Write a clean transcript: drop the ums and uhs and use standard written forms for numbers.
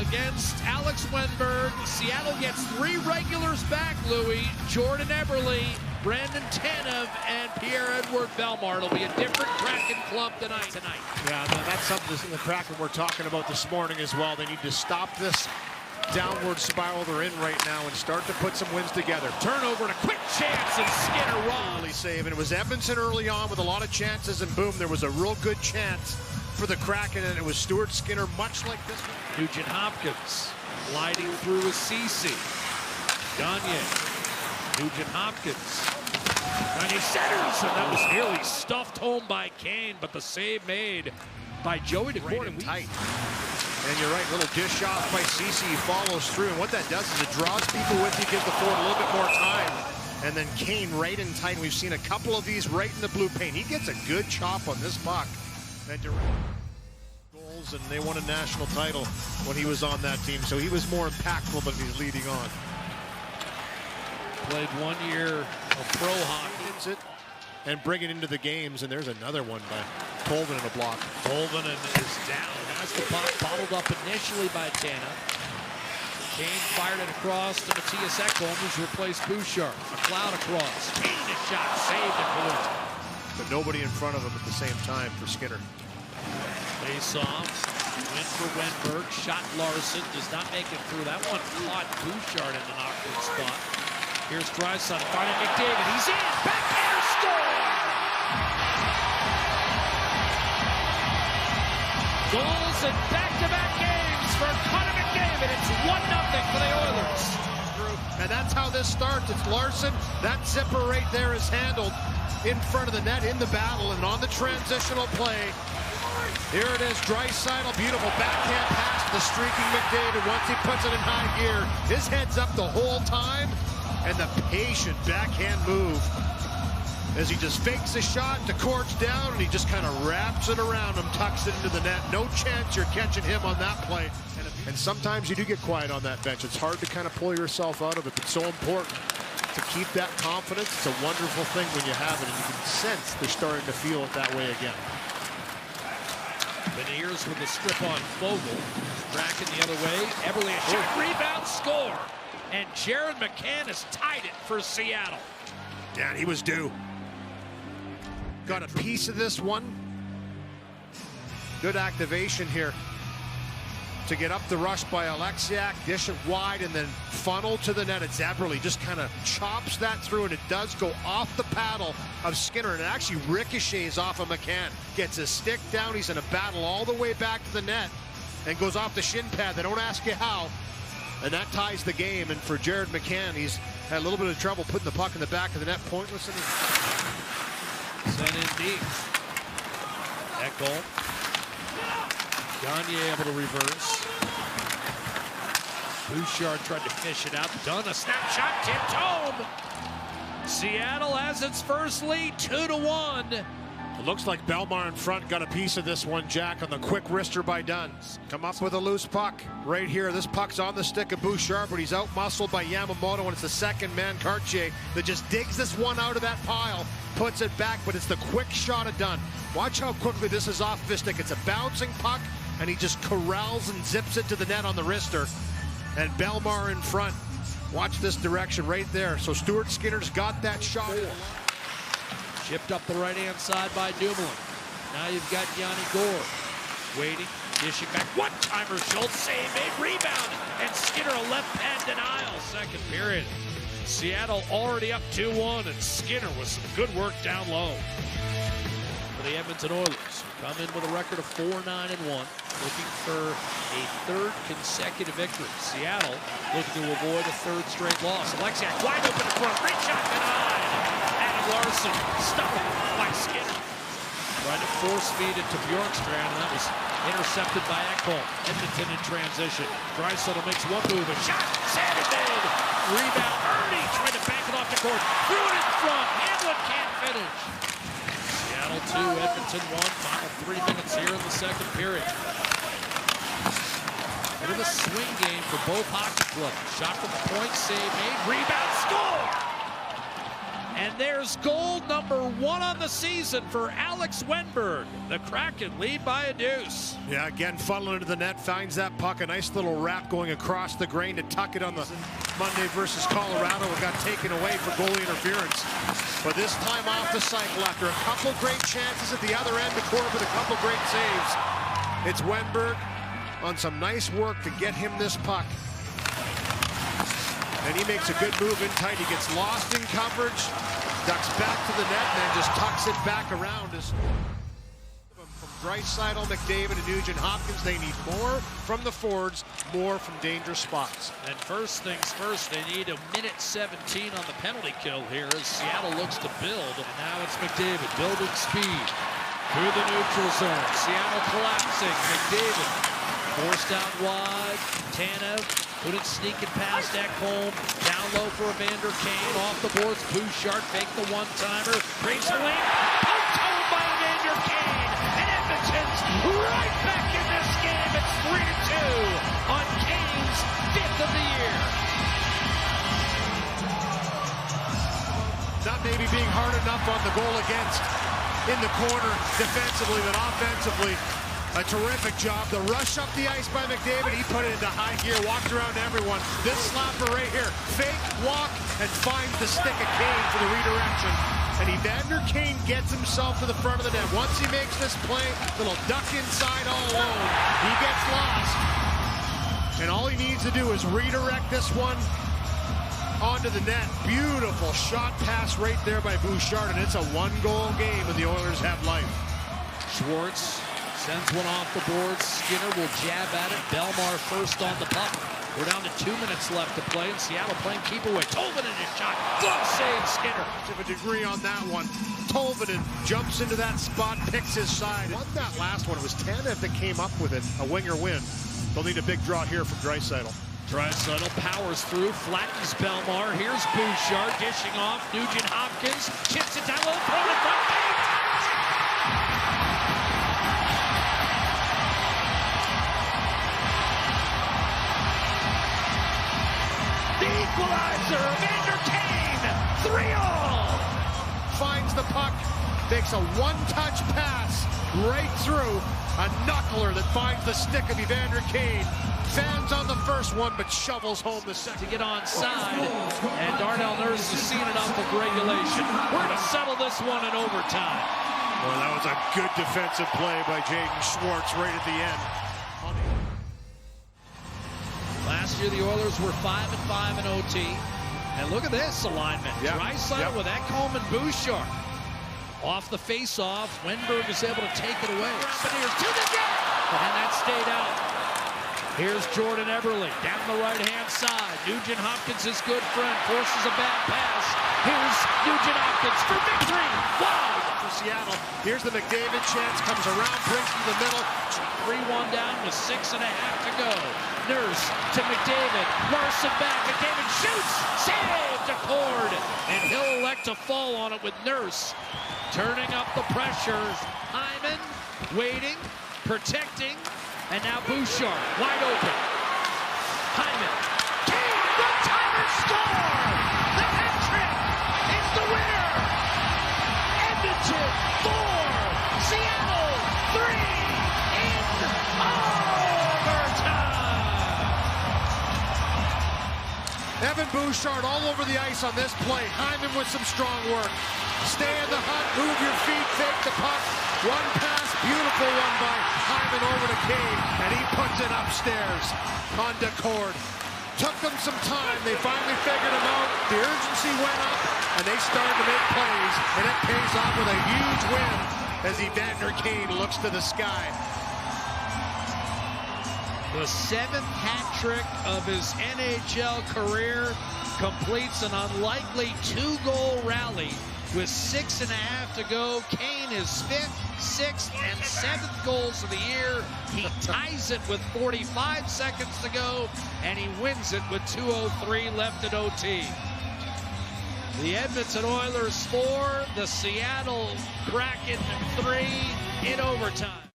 against Alex Wenberg. Seattle gets 3 regulars back, Louis. Jordan Eberle, Brandon Tanev, and Pierre-Edouard Bellemare. It'll be a different Kraken club tonight. Yeah, that's something the Kraken we're talking about this morning as well. They need to stop this downward spiral they're in right now and start to put some wins together. Turnover and a quick chance, and Skinner really save. And it was Edmonton early on with a lot of chances, and boom, there was a real good chance for the Kraken, and it was Stuart Skinner, much like this one. Nugent Hopkins gliding through with Ceci. Gagne. Nugent Hopkins. Gagne centers, and that was nearly stuffed home by Kane, but the save made by Joey DeCourt. Tight. And you're right, little dish off by Ceci, follows through, and what that does is it draws people with you, gives the forward a little bit more time, and then Kane right in tight. We've seen a couple of these right in the blue paint. He gets a good chop on this puck. Goals, and they won a national title when he was on that team, so he was more impactful than he's leading on. Played 1 year of pro hockey. And bring it into the games, and there's another one by Colvin in a block. Colvin is down. Has the puck bottled up initially by Tanev. Kane fired it across to Matthias Ekholm, who's replaced Bouchard. McLeod across. Kane a shot, saved it blue. But nobody in front of him at the same time for Skinner. Face off. Win for Wenberg. Shot Larson. Does not make it through. That one caught Bouchard in an awkward spot. Here's Draisaitl finding McDavid. He's in. Backhander score! Goals in back-to-back games for Connor McDavid. It's 1-0 for the Oilers. And that's how this starts. It's Larson. That zipper right there is handled in front of the net in the battle, and on the transitional play. Here it is, Draisaitl, beautiful backhand pass to the streaking McDavid. Once he puts it in high gear, his head's up the whole time, and the patient backhand move as he just fakes a shot, DeCourt's down, and he just kind of wraps it around him, tucks it into the net. No chance you're catching him on that play. And sometimes you do get quiet on that bench. It's hard to kind of pull yourself out of it, but it's so important to keep that confidence. It's a wonderful thing when you have it, and you can sense they're starting to feel it that way again. Beniers with the strip on Fogle. Kraken the other way. Eberle a shot, rebound, score. And Jared McCann has tied it for Seattle. Yeah, and he was due. Got a piece of this one. Good activation here to get up the rush by Alexiak, dish it wide, and then funnel to the net. It's Eberle, just kind of chops that through, and it does go off the paddle of Skinner, and it actually ricochets off of McCann. Gets his stick down, he's in a battle all the way back to the net, and goes off the shin pad. They don't ask you how, and that ties the game. And for Jared McCann, he's had a little bit of trouble putting the puck in the back of the net, pointless. Sent in deep. Ekholm. Gagne able to reverse. Bouchard tried to fish it out. Done a snapshot, tipped home. Seattle has its first lead, 2-1. It looks like Bellemare in front got a piece of this one, Jack, on the quick wrister by Dunn. Come up with a loose puck right here. This puck's on the stick of Bouchard, but he's out-muscled by Yamamoto, and it's the second man, Cartier, that just digs this one out of that pile, puts it back, but it's the quick shot of Dunn. Watch how quickly this is off his stick. It's a bouncing puck, and he just corrals and zips it to the net on the wrister. And Bellemare in front. Watch this direction right there. So Stuart Skinner's got that shot. Chipped up the right-hand side by Dumoulin. Now you've got Yanni Gourde waiting, dishing back. One-timer, Schultz save made, rebound, and Skinner a left pad denial. Second period. Seattle already up 2-1, and Skinner with some good work down low. For the Edmonton Oilers, come in with a record of 4-9-1, looking for a third consecutive victory. Seattle looking to avoid a third straight loss. Alexiak wide open in front, great shot denied. Larson stuffed by Skinner. Tried to force feed it to Bjorkstrand, and that was intercepted by Ekholm. Edmonton in transition. Draisaitl makes one move, a shot, Sandin made. Rebound, Ernie tried to bank it off the court. Threw it in front, Hamlin can't finish. Seattle 2, Edmonton 1, final 3 minutes here in the second period. Bit of a swing game for both hockey clubs. Shot from the point, save made, rebound, score! And there's goal number 1 on the season for Alex Wenberg. The Kraken lead by a deuce. Yeah, again, funneling into the net, finds that puck. A nice little wrap going across the grain to tuck it on the Monday versus Colorado. It got taken away for goalie interference. But this time off the cycle after a couple great chances at the other end, the court with a couple great saves. It's Wenberg on some nice work to get him this puck. And he makes a good move in tight. He gets lost in coverage, ducks back to the net, and then just tucks it back around. From Draisaitl, McDavid, and Nugent-Hopkins, they need more from the forwards, more from dangerous spots. And first things first, they need a minute 17 on the penalty kill here as Seattle looks to build. And now it's McDavid building speed through the neutral zone. Seattle collapsing. McDavid forced out wide. Tanev couldn't sneak it past Ekholm. Down low for Evander Kane. Off the boards. Bouchard faked the one-timer. Creates a lane. Poked home by Evander Kane. And Edmonton's right back in this game. It's 3-2 on Kane's 5th of the year. Not maybe being hard enough on the goal against in the corner defensively, but offensively, a terrific job. The rush up the ice by McDavid, he put it into high gear, walked around everyone. This slapper right here, fake, walk, and finds the stick of Kane for the redirection. And Evander Kane gets himself to the front of the net. Once he makes this play, little duck inside all alone. He gets lost. And all he needs to do is redirect this one onto the net. Beautiful shot pass right there by Bouchard, and it's a 1-goal game, and the Oilers have life. Schwartz sends one off the board. Skinner will jab at it. Belmar first on the puck. We're down to 2 minutes left to play, and Seattle playing keep away. Tolvanen his shot. Glove save, Skinner. To a degree on that one. Tolvanen jumps into that spot, picks his side. Won that last one. It was Tanev that came up with it. A winger win. They'll need a big draw here from Draisaitl. Draisaitl powers through, flattens Belmar. Here's Bouchard dishing off. Nugent-Hopkins chips it down low, throw it front. The equalizer, Evander Kane, 3-all. Finds the puck, makes a one-touch pass right through. A knuckler that finds the stick of Evander Kane. Fans on the first one, but shovels home the second. To get onside, and Darnell Nurse has seen it off of regulation. We're going to settle this one in overtime. Well, that was a good defensive play by Jaden Schwartz right at the end. Last year, the Oilers were 5-5 in OT. And look at this alignment. Yep. Draisaitl with Ekholm and Bouchard. Off the face-off, Wenberg is able to take it away. Rapineers to the net! And that stayed out. Here's Jordan Eberle down the right-hand side. Nugent-Hopkins, his good friend, forces a bad pass. Here's Nugent-Hopkins for victory. Wow! For Seattle, here's the McDavid chance, comes around, brings to the middle. 3-1 down with 6.5 to go. Nurse to McDavid. Larson back. McDavid shoots. Saved to Cord. And he'll elect to fall on it with Nurse. Turning up the pressure. Hyman waiting, protecting. And now Bouchard wide open. Hyman. Kane, one-timer score! The hat trick is the winner! Edmonton 4, Seattle 3 in overtime! Evan Bouchard all over the ice on this play. Hyman with some strong work. Stay in the hunt, move your feet, fake the puck. One pass, beautiful one by Hyman over to Kane, and he puts it upstairs onto Cord. Took them some time. They finally figured him out. The urgency went up, and they started to make plays, and it pays off with a huge win as Evander Kane looks to the sky. The 7th hat trick of his NHL career completes an unlikely 2-goal rally. With 6.5 to go, Kane is 5th, 6th, and 7th goals of the year. He ties it with 45 seconds to go, and he wins it with 2:03 left at OT. The Edmonton Oilers 4, the Seattle Kraken 3 in overtime.